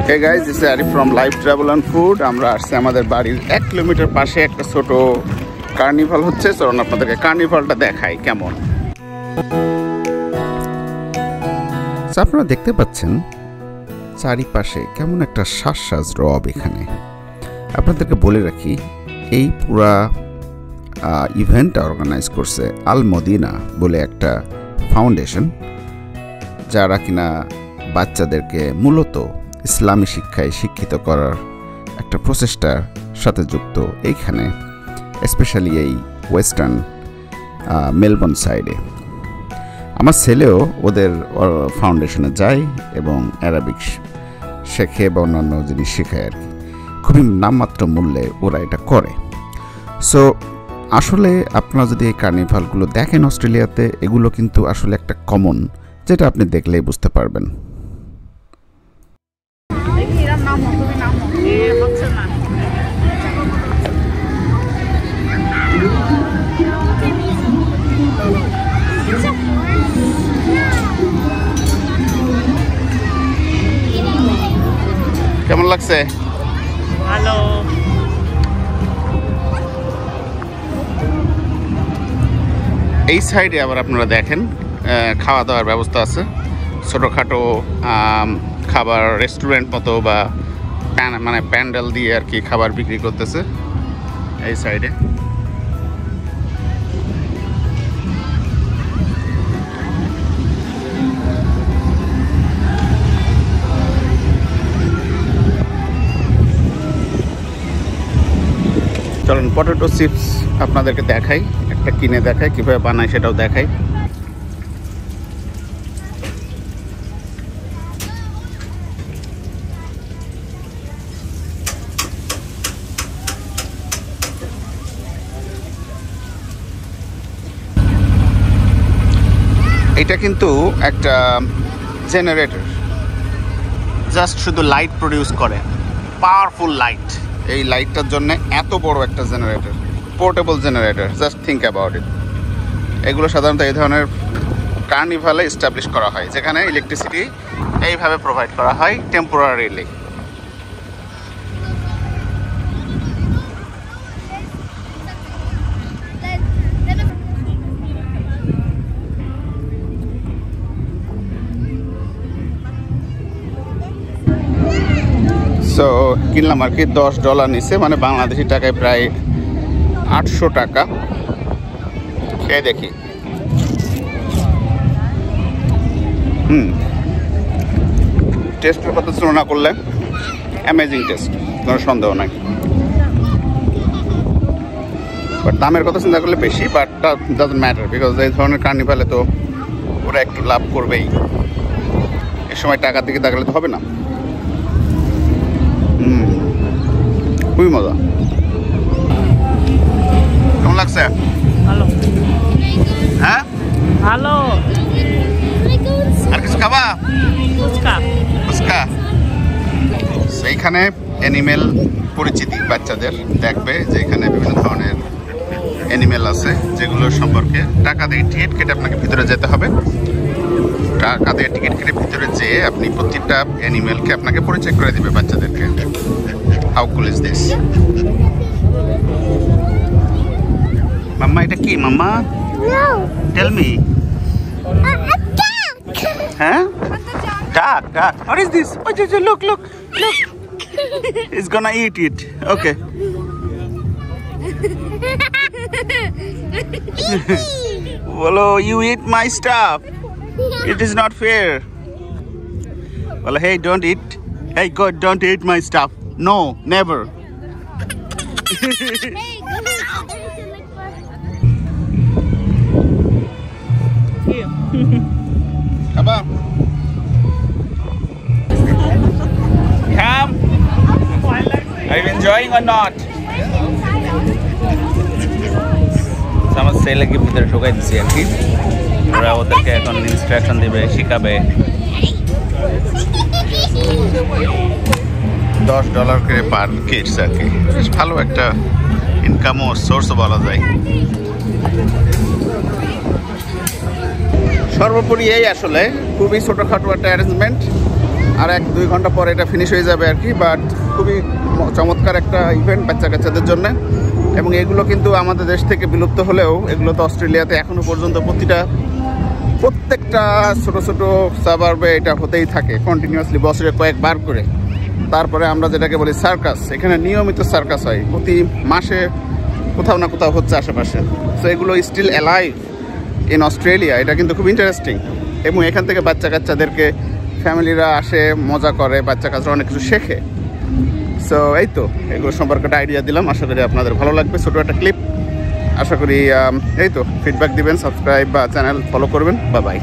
Hey guys, this is Arif from Life Travel and Food. আমরা আসছি আমাদের বাড়ির 1 কিলোমিটার পাশে একটা ছোট কার্নিভাল হচ্ছে। চলুন আপনাদেরকে কার্নিভালটা দেখাই কেমন। আপনারা দেখতে পাচ্ছেন চারিপাশে কেমন একটা শ্বাস রব এখানে। আপনাদেরকে বলে রাখি এই পুরা ইভেন্টটা অর্গানাইজ করছে আল মদিনা বলে একটা ফাউন্ডেশন, যারা কিনা বাচ্চাদেরকে মূলত ইসলামী শিক্ষায় শিক্ষিত করার একটা প্রচেষ্টার সাথে যুক্ত এইখানে, স্পেশালি এই ওয়েস্টার্ন মেলবোর্ন সাইডে। আমার ছেলেও ওদের ফাউন্ডেশনে যায় এবং অ্যারাবিক শেখে বা অন্যান্য জিনিস শেখায় আর কি। খুবই নামমাত্র মূল্যে ওরা এটা করে। সো আসলে আপনারা যদি এই কার্নিভালগুলো দেখেন অস্ট্রেলিয়াতে, এগুলো কিন্তু আসলে একটা কমন, যেটা আপনি দেখলেই বুঝতে পারবেন। কেমন লাগছে? ভালো। এই সাইডে আবার আপনারা দেখেন খাওয়া দাওয়ার ব্যবস্থা আছে, ছোটোখাটো খাবার রেস্টুরেন্ট মতো বা মানে প্যান্ডেল দিয়ে আর কি খাবার বিক্রি করতেছে এই সাইডে। চলুন পটেটো চিপস আপনাদেরকে দেখাই, একটা কিনে দেখাই, কীভাবে বানায় সেটাও দেখাই। এটা কিন্তু একটা জেনারেটর, জাস্ট শুধু লাইট প্রডিউস করে, পাওয়ারফুল লাইট। এই লাইটটার জন্য এত বড় একটা generator, portable generator, just think about it. এগুলো সাধারণত এই ধরনের কার্নিভালে এস্টাবলিশ করা হয়, যেখানে ইলেকট্রিসিটি এইভাবে প্রোভাইড করা হয় টেম্পোরারিলি। সো কিনলাম আর কি, $10 নিচ্ছে, মানে বাংলাদেশি টাকায় প্রায় 800 টাকা। খেয়ে দেখি। টেস্টের কথা তুলনা করলে অ্যামেজিং টেস্ট, কোনো সন্দেহ নাই। বাট দামের কথা চিন্তা করলে বেশি, বাট ডাজন্ট ম্যাটার, বিকজ এই ধরনের কার্নিভালে তো ওরা একটু লাভ করবেই। এ সময় টাকার দিকে তাকালে তো হবে না। খুবই মজা। কেমন লাগছে? ভালো। হ্যাঁ ভালো। আর কিছু খাবা? ফুচকা। ফুচকা। সেইখানে অ্যানিমেল পরিচিতি বাচ্চাদের দেখবে, যে এখানে বিভিন্ন ধরনের অ্যানিমেল আছে, যেগুলো সম্পর্কে টাকা দিয়ে টিকিট কেটে আপনাকে ভিতরে যেতে হবে। টাকা দিয়ে টিকিট কেটে ভিতরে যেয়ে আপনি প্রত্যেকটা অ্যানিমেলকে আপনাকে পরিচয় করে দিবে বাচ্চাদেরকে। How cool is this? Mama, এটা কি মাম্মা? No. Tell me. A duck. Huh? Duck. What is this? Oh, look. It's gonna eat it. Okay. Well, you eat my stuff. It is not fair. Well, hey, don't eat. Hey, God, don't eat my stuff. No, never. Come. Are you enjoying or not? আমার ছেলেকে ভিতরে ঢোকাই দিচ্ছি আর কি। ওরা ওদেরকে এখন instruction দিবে, শিখাবে। $10 করে পার কিডস আর কি। বেশ ভালো একটা ইনকামও সোর্সও বলা যায়। সর্বোপরি এই আসলে খুবই ছোটোখাটো একটা অ্যারেঞ্জমেন্ট, আর 1-2 ঘন্টা পরে এটা ফিনিশ হয়ে যাবে আর কি। বাট খুবই চমৎকার একটা ইভেন্ট বাচ্চা কাচ্চাদের জন্য। এবং এগুলো কিন্তু আমাদের দেশ থেকে বিলুপ্ত হলেও এগুলো তো অস্ট্রেলিয়াতে এখনও পর্যন্ত প্রত্যেকটা ছোট ছোট সাবার্বে এটা হতেই থাকে কন্টিনিউয়াসলি, বছরে কয়েকবার করে। তারপরে আমরা যেটাকে বলি সার্কাস, এখানে নিয়মিত সার্কাস হয়, প্রতি মাসে কোথাও না কোথাও হচ্ছে আশেপাশে। সো এগুলো স্টিল অ্যালাইভ ইন অস্ট্রেলিয়া। এটা কিন্তু খুব ইন্টারেস্টিং। এবং এখান থেকে বাচ্চা কাচ্চাদেরকে ফ্যামিলিরা আসে, মজা করে, বাচ্চা কাচ্চারা অনেক কিছু শেখে। সো এই তো এগুলো সম্পর্কে একটা আইডিয়া দিলাম, আশা করি আপনাদের ভালো লাগবে। ছোটো একটা ক্লিপ, আশা করি এই তো ফিডব্যাক দিবেন, সাবস্ক্রাইব বা চ্যানেল ফলো করবেন। Bye bye.